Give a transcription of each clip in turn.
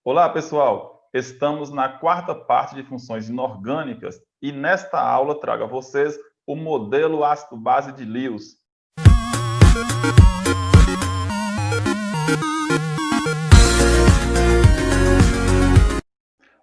Olá, pessoal! Estamos na quarta parte de funções inorgânicas e nesta aula trago a vocês o modelo ácido-base de Lewis.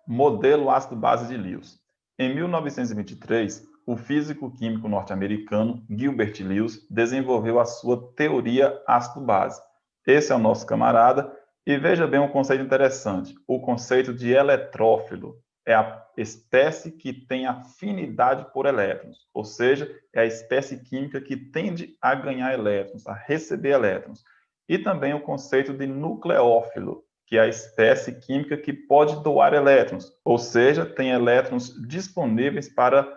Modelo ácido-base de Lewis. Em 1923, o físico-químico norte-americano Gilbert Lewis desenvolveu a sua teoria ácido-base. Esse é o nosso camarada. E veja bem um conceito interessante, o conceito de eletrófilo. É a espécie que tem afinidade por elétrons, ou seja, é a espécie química que tende a ganhar elétrons, a receber elétrons. E também o conceito de nucleófilo, que é a espécie química que pode doar elétrons, ou seja, tem elétrons disponíveis para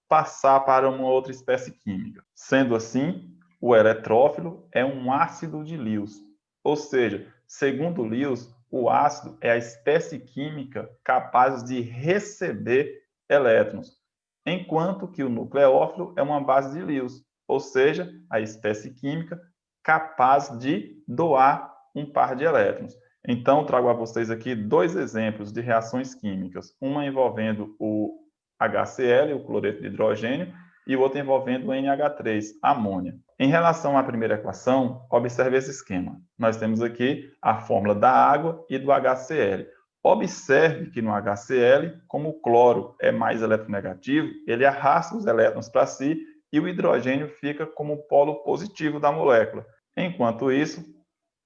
passar para uma outra espécie química. Sendo assim, o eletrófilo é um ácido de Lewis, ou seja, segundo Lewis, o ácido é a espécie química capaz de receber elétrons, enquanto que o nucleófilo é uma base de Lewis, ou seja, a espécie química capaz de doar um par de elétrons. Então, trago a vocês aqui dois exemplos de reações químicas, uma envolvendo o HCl, o cloreto de hidrogênio, e o outro envolvendo o NH3, amônia. Em relação à primeira equação, observe esse esquema. Nós temos aqui a fórmula da água e do HCl. Observe que no HCl, como o cloro é mais eletronegativo, ele arrasta os elétrons para si e o hidrogênio fica como polo positivo da molécula. Enquanto isso,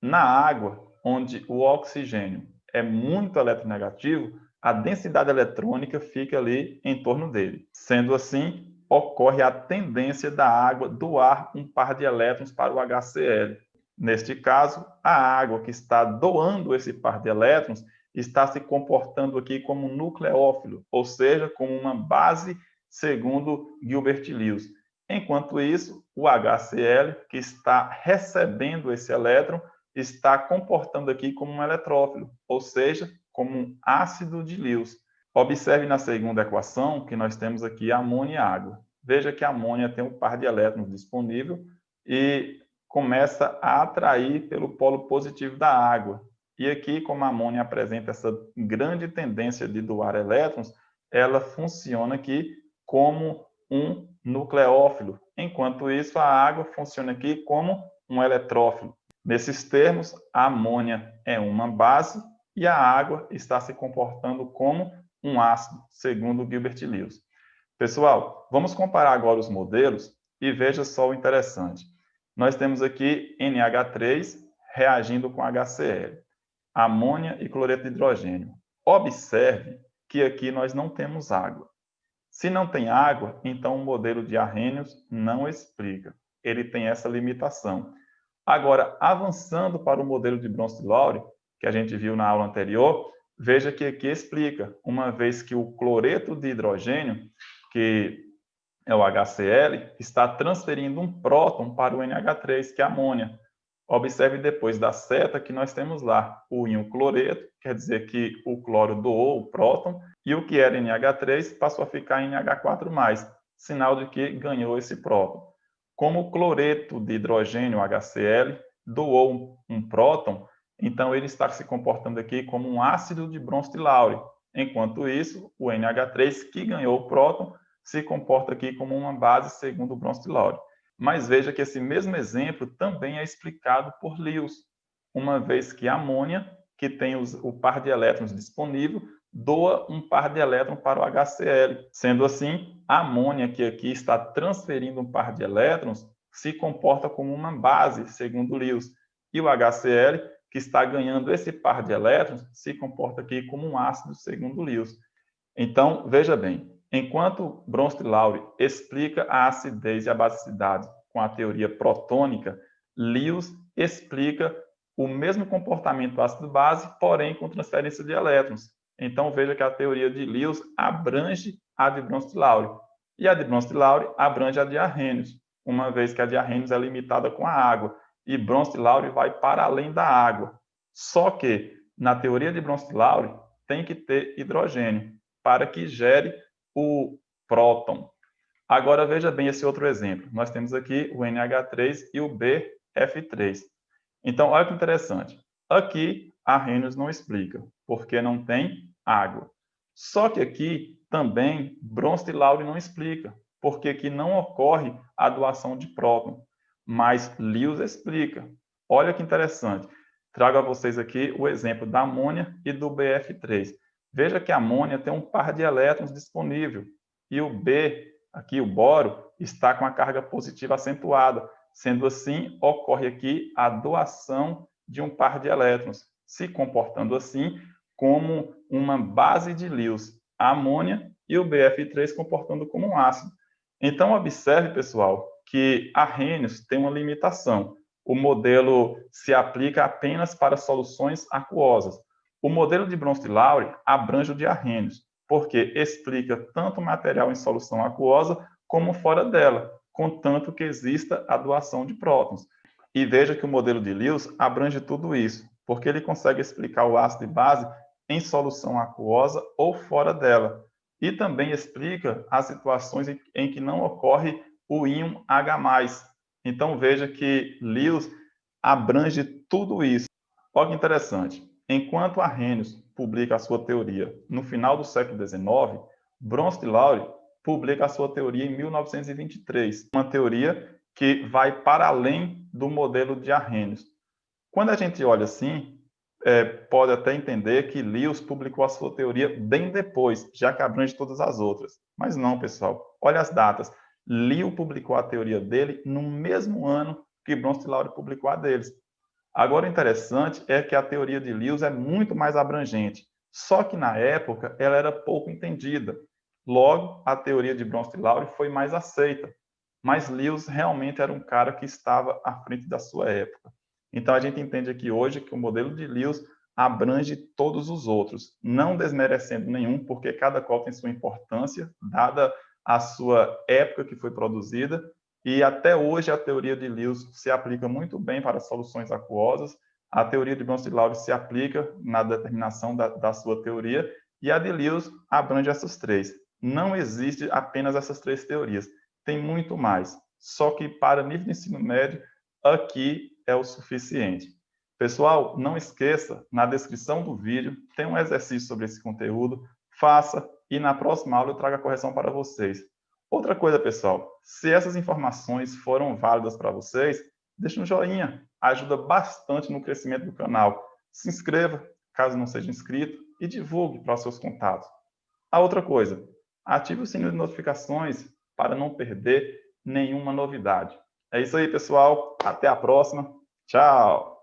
na água, onde o oxigênio é muito eletronegativo, a densidade eletrônica fica ali em torno dele. Sendo assim, ocorre a tendência da água doar um par de elétrons para o HCl. Neste caso, a água que está doando esse par de elétrons está se comportando aqui como um nucleófilo, ou seja, como uma base segundo Gilbert Lewis. Enquanto isso, o HCl, que está recebendo esse elétron, está comportando aqui como um eletrófilo, ou seja, como um ácido de Lewis. Observe na segunda equação que nós temos aqui amônia e água. Veja que a amônia tem um par de elétrons disponível e começa a atrair pelo polo positivo da água. E aqui, como a amônia apresenta essa grande tendência de doar elétrons, ela funciona aqui como um nucleófilo. Enquanto isso, a água funciona aqui como um eletrófilo. Nesses termos, a amônia é uma base e a água está se comportando como um ácido, segundo Gilbert Lewis. Pessoal, vamos comparar agora os modelos e veja só o interessante. Nós temos aqui NH3 reagindo com HCl, amônia e cloreto de hidrogênio. Observe que aqui nós não temos água. Se não tem água, então o modelo de Arrhenius não explica. Ele tem essa limitação. Agora, avançando para o modelo de Bronsted-Lowry, que a gente viu na aula anterior, veja que aqui explica, uma vez que o cloreto de hidrogênio, que é o HCl, está transferindo um próton para o NH3, que é a amônia. Observe depois da seta que nós temos lá o íon cloreto, quer dizer que o cloro doou o próton, e o que era NH3 passou a ficar NH4+, sinal de que ganhou esse próton. Como o cloreto de hidrogênio, HCl, doou um próton, então ele está se comportando aqui como um ácido de Bronsted-Lowry. Enquanto isso, o NH3, que ganhou o próton, se comporta aqui como uma base segundo o Bronsted-Lowry. Mas veja que esse mesmo exemplo também é explicado por Lewis, uma vez que a amônia, que tem o par de elétrons disponível, doa um par de elétrons para o HCl. Sendo assim, a amônia, que aqui está transferindo um par de elétrons, se comporta como uma base, segundo Lewis. E o HCl, que está ganhando esse par de elétrons, se comporta aqui como um ácido, segundo Lewis. Então, veja bem, enquanto Bronsted-Lowry explica a acidez e a basicidade com a teoria protônica, Lewis explica o mesmo comportamento ácido-base, porém com transferência de elétrons. Então, veja que a teoria de Lewis abrange a de Bronsted-Lowry. E a de Bronsted-Lowry abrange a de Arrhenius, uma vez que a de Arrhenius é limitada com a água. E Bronsted-Lowry vai para além da água. Só que, na teoria de Bronsted-Lowry, tem que ter hidrogênio para que gere o próton. Agora, veja bem esse outro exemplo. Nós temos aqui o NH3 e o BF3. Então, olha que interessante. Aqui, Arrhenius não explica, porque não tem água. Só que aqui também Bronsted e Lowry não explica, porque aqui não ocorre a doação de próton, mas Lewis explica. Olha que interessante. Trago a vocês aqui o exemplo da amônia e do BF3. Veja que a amônia tem um par de elétrons disponível e o B, aqui o boro, está com a carga positiva acentuada. Sendo assim, ocorre aqui a doação de um par de elétrons, se comportando assim como uma base de Lewis, a amônia, e o BF3 comportando como um ácido. Então, observe, pessoal, que Arrhenius tem uma limitação. O modelo se aplica apenas para soluções aquosas. O modelo de Bronsted e Lowry abrange o de Arrhenius, porque explica tanto o material em solução aquosa como fora dela, contanto que exista a doação de prótons. E veja que o modelo de Lewis abrange tudo isso, porque ele consegue explicar o ácido e base em solução aquosa ou fora dela. E também explica as situações em que não ocorre o íon H+. Então veja que Lewis abrange tudo isso. Olha que interessante. Enquanto Arrhenius publica a sua teoria no final do século XIX, Bronsted e Lowry publica a sua teoria em 1923, uma teoria que vai para além do modelo de Arrhenius. Quando a gente olha assim, pode até entender que Lewis publicou a sua teoria bem depois, já que abrange todas as outras. Mas não, pessoal. Olha as datas. Lewis publicou a teoria dele no mesmo ano que Bronsted e Lowry publicou a deles. Agora, o interessante é que a teoria de Lewis é muito mais abrangente, só que na época ela era pouco entendida. Logo, a teoria de Bronsted e Lowry foi mais aceita, mas Lewis realmente era um cara que estava à frente da sua época. Então, a gente entende aqui hoje que o modelo de Lewis abrange todos os outros, não desmerecendo nenhum, porque cada qual tem sua importância, dada a sua época que foi produzida, e até hoje a teoria de Lewis se aplica muito bem para soluções aquosas, a teoria de Bronsted e Lowry se aplica na determinação da sua teoria, e a de Lewis abrange essas três. Não existe apenas essas três teorias, tem muito mais. Só que para nível de ensino médio, aqui é o suficiente. Pessoal, não esqueça, na descrição do vídeo tem um exercício sobre esse conteúdo, faça e na próxima aula eu trago a correção para vocês. Outra coisa, pessoal, se essas informações foram válidas para vocês, deixe um joinha, ajuda bastante no crescimento do canal. Se inscreva, caso não seja inscrito, e divulgue para os seus contatos. A outra coisa, ative o sininho de notificações para não perder nenhuma novidade. É isso aí, pessoal. Até a próxima. Tchau!